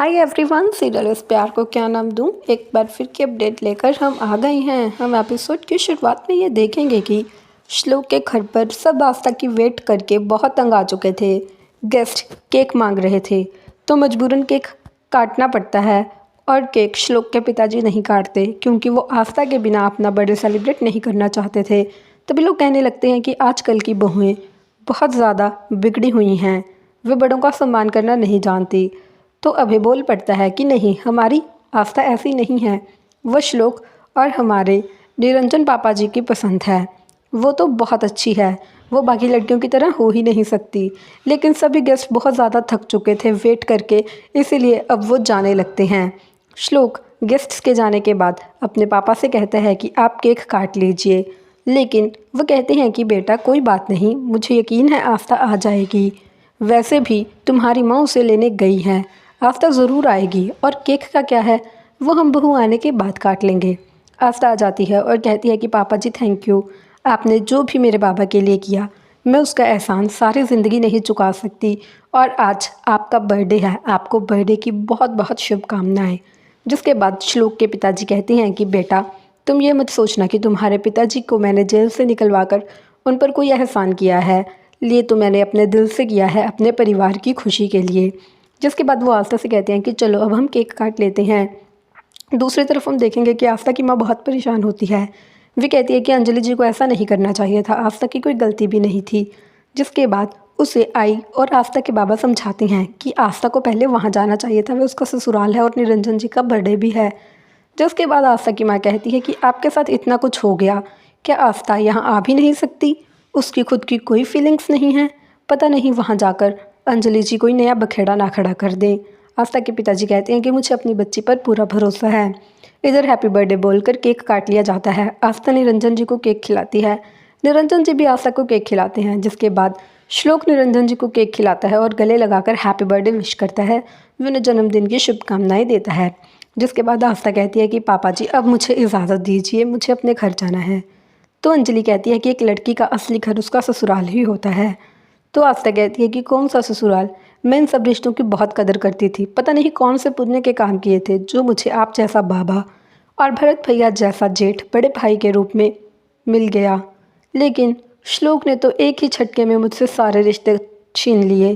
Hi everyone, serial इस प्यार को क्या नाम दूं। एक बार फिर की अपडेट लेकर हम आ गए हैं। हम एपिसोड की शुरुआत में ये देखेंगे कि श्लोक के घर पर सब आस्था की वेट करके बहुत तंग आ चुके थे। गेस्ट केक मांग रहे थे तो मजबूरन केक काटना पड़ता है और केक श्लोक के पिताजी नहीं काटते क्योंकि वो आस्था के बिना अपना बर्थडे सेलिब्रेट नहीं करना चाहते थे। तभी लोग कहने लगते हैं कि आजकल की बहुएं बहुत ज़्यादा बिगड़ी हुई हैं, वे बड़ों का सम्मान करना नहीं जानती। तो अभय बोल पड़ता है कि नहीं, हमारी आस्था ऐसी नहीं है, वह श्लोक और हमारे निरंजन पापा जी की पसंद है। वो तो बहुत अच्छी है, वो बाकी लड़कियों की तरह हो ही नहीं सकती। लेकिन सभी गेस्ट बहुत ज़्यादा थक चुके थे वेट करके, इसीलिए अब वो जाने लगते हैं। श्लोक गेस्ट्स के जाने के बाद अपने पापा से कहता है कि आप केक काट लीजिए, लेकिन वो कहते हैं कि बेटा कोई बात नहीं, मुझे यकीन है आस्था आ जाएगी। वैसे भी तुम्हारी माँ उसे लेने गई है, आस्था ज़रूर आएगी और केक का क्या है, वो हम बहू आने के बाद काट लेंगे। आस्था आ जाती है और कहती है कि पापा जी थैंक यू, आपने जो भी मेरे बाबा के लिए किया मैं उसका एहसान सारी ज़िंदगी नहीं चुका सकती। और आज आपका बर्थडे है, आपको बर्थडे की बहुत बहुत शुभकामनाएं। जिसके बाद श्लोक के पिताजी कहते हैं कि बेटा तुम ये मत सोचना कि तुम्हारे पिताजी को मैंने जेल से निकलवा कर उन पर कोई एहसान किया है, लिए तो मैंने अपने दिल से किया है, अपने परिवार की खुशी के लिए। जिसके बाद वो आस्था से कहते हैं कि चलो अब हम केक काट लेते हैं। दूसरी तरफ हम देखेंगे कि आस्था की माँ बहुत परेशान होती है। वे कहती है कि अंजलि जी को ऐसा नहीं करना चाहिए था, आस्था की कोई गलती भी नहीं थी। जिसके बाद उसे आई और आस्था के बाबा समझाते हैं कि आस्था को पहले वहाँ जाना चाहिए था, वे उसका ससुराल है और निरंजन जी का बर्थडे भी है। जिसके बाद आस्था की माँ कहती है कि आपके साथ इतना कुछ हो गया, क्या आस्था यहाँ आ भी नहीं सकती? उसकी खुद की कोई फीलिंग्स नहीं है, पता नहीं वहाँ जाकर अंजलि जी कोई नया बखेड़ा ना खड़ा कर दें। आस्था के पिताजी कहते हैं कि मुझे अपनी बच्ची पर पूरा भरोसा है। इधर हैप्पी बर्थडे बोलकर केक काट लिया जाता है। आस्था निरंजन जी को केक खिलाती है, निरंजन जी भी आस्था को केक खिलाते हैं। जिसके बाद श्लोक निरंजन जी को केक खिलाता है और गले लगाकर हैप्पी बर्थडे विश करता है, वे उन्हें जन्मदिन की शुभकामनाएं देता है। जिसके बाद आस्था कहती है कि पापा जी अब मुझे इजाज़त दीजिए, मुझे अपने घर जाना है। तो अंजलि कहती है कि एक लड़की का असली घर उसका ससुराल ही होता है। तो आस्था कहती है कि कौन सा ससुराल, मैं इन सब रिश्तों की बहुत कदर करती थी, पता नहीं कौन से पुण्य के काम किए थे जो मुझे आप जैसा बाबा और भरत भैया जैसा जेठ बड़े भाई के रूप में मिल गया। लेकिन श्लोक ने तो एक ही झटके में मुझसे सारे रिश्ते छीन लिए।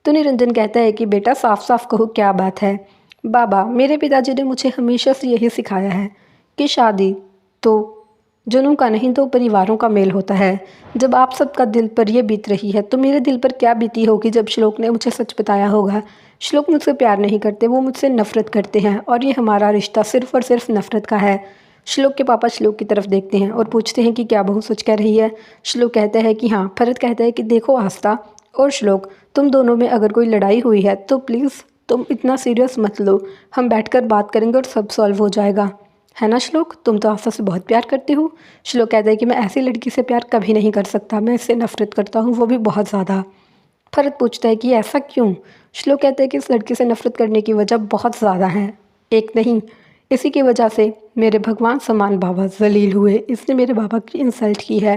तो निरंजन कहता है कि बेटा साफ साफ कहो क्या बात है। बाबा मेरे पिताजी ने मुझे हमेशा से यही सिखाया है कि शादी तो जनों का नहीं दो परिवारों का मेल होता है। जब आप सबका दिल पर यह बीत रही है तो मेरे दिल पर क्या बीती होगी जब श्लोक ने मुझे सच बताया होगा। श्लोक मुझसे प्यार नहीं करते, वो मुझसे नफ़रत करते हैं और ये हमारा रिश्ता सिर्फ़ और सिर्फ नफ़रत का है। श्लोक के पापा श्लोक की तरफ देखते हैं और पूछते हैं कि क्या बहू सच कह रही है। श्लोक कहता है कि हाँ। भरत कहता है कि देखो आस्था और श्लोक, तुम दोनों में अगर कोई लड़ाई हुई है तो प्लीज़ तुम इतना सीरियस मत लो, हम बैठकर बात करेंगे और सब सॉल्व हो जाएगा, है ना श्लोक? तुम तो आस्था से बहुत प्यार करती हो। श्लोक कहता है कि मैं ऐसी लड़की से प्यार कभी नहीं कर सकता, मैं इससे नफ़रत करता हूँ, वो भी बहुत ज़्यादा। भरत पूछता है कि ऐसा क्यों? श्लोक कहता है कि इस लड़की से नफ़रत करने की वजह बहुत ज़्यादा है, एक नहीं। इसी की वजह से मेरे भगवान समान बाबा जलील हुए, इसने मेरे बाबा की इंसल्ट की है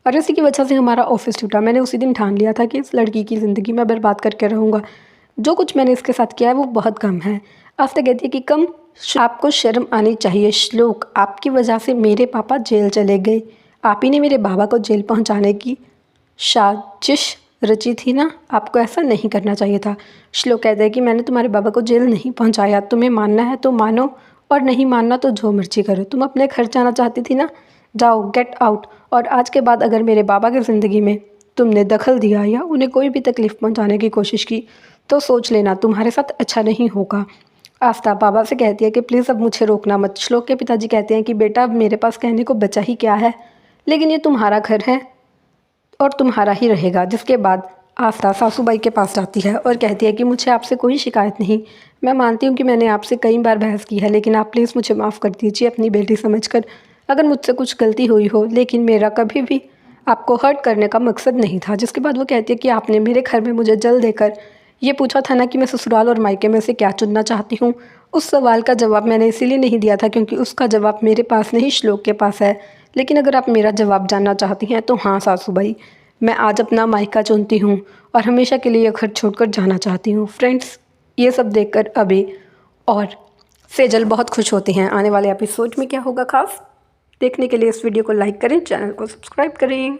और इसी की वजह से हमारा ऑफिस टूटा। मैंने उसी दिन ठान लिया था कि इस लड़की की ज़िंदगी में बर्बाद करके रहूँगा। जो कुछ मैंने इसके साथ किया है वो बहुत कम है। आस्था कहती है कि कम आपको शर्म आनी चाहिए श्लोक, आपकी वजह से मेरे पापा जेल चले गए, आप ही ने मेरे बाबा को जेल पहुंचाने की साजिश रची थी ना, आपको ऐसा नहीं करना चाहिए था। श्लोक कहता है कि मैंने तुम्हारे बाबा को जेल नहीं पहुंचाया, तुम्हें मानना है तो मानो और नहीं मानना तो जो मर्जी करो, तुम अपने घर जाना चाहती थी ना, जाओ गेट आउट। और आज के बाद अगर मेरे बाबा की ज़िंदगी में तुमने दखल दिया या उन्हें कोई भी तकलीफ़ पहुँचाने की कोशिश की तो सोच लेना तुम्हारे साथ अच्छा नहीं होगा। आस्था बाबा से कहती है कि प्लीज़ अब मुझे रोकना मत। श्लोक के पिताजी कहते हैं कि बेटा अब मेरे पास कहने को बचा ही क्या है, लेकिन ये तुम्हारा घर है और तुम्हारा ही रहेगा। जिसके बाद आस्था सासूबाई के पास जाती है और कहती है कि मुझे आपसे कोई शिकायत नहीं, मैं मानती हूँ कि मैंने आपसे कई बार बहस की है, लेकिन आप प्लीज़ मुझे माफ़ कर दीजिए अपनी बेटी समझकर, अगर मुझसे कुछ गलती हुई हो, लेकिन मेरा कभी भी आपको हर्ट करने का मकसद नहीं था। जिसके बाद वो कहती है कि आपने मेरे घर में मुझे जल देकर ये पूछा था ना कि मैं ससुराल और मायके में से क्या चुनना चाहती हूँ। उस सवाल का जवाब मैंने इसीलिए नहीं दिया था क्योंकि उसका जवाब मेरे पास नहीं श्लोक के पास है। लेकिन अगर आप मेरा जवाब जानना चाहती हैं तो हाँ सासूबाई, मैं आज अपना मायका चुनती हूँ और हमेशा के लिए यह घर छोड़कर जाना चाहती हूँ। फ्रेंड्स, ये सब देखकर अभी और सेजल बहुत खुश होती हैं। आने वाले एपिसोड में क्या होगा खास देखने के लिए इस वीडियो को लाइक करें, चैनल को सब्सक्राइब करें।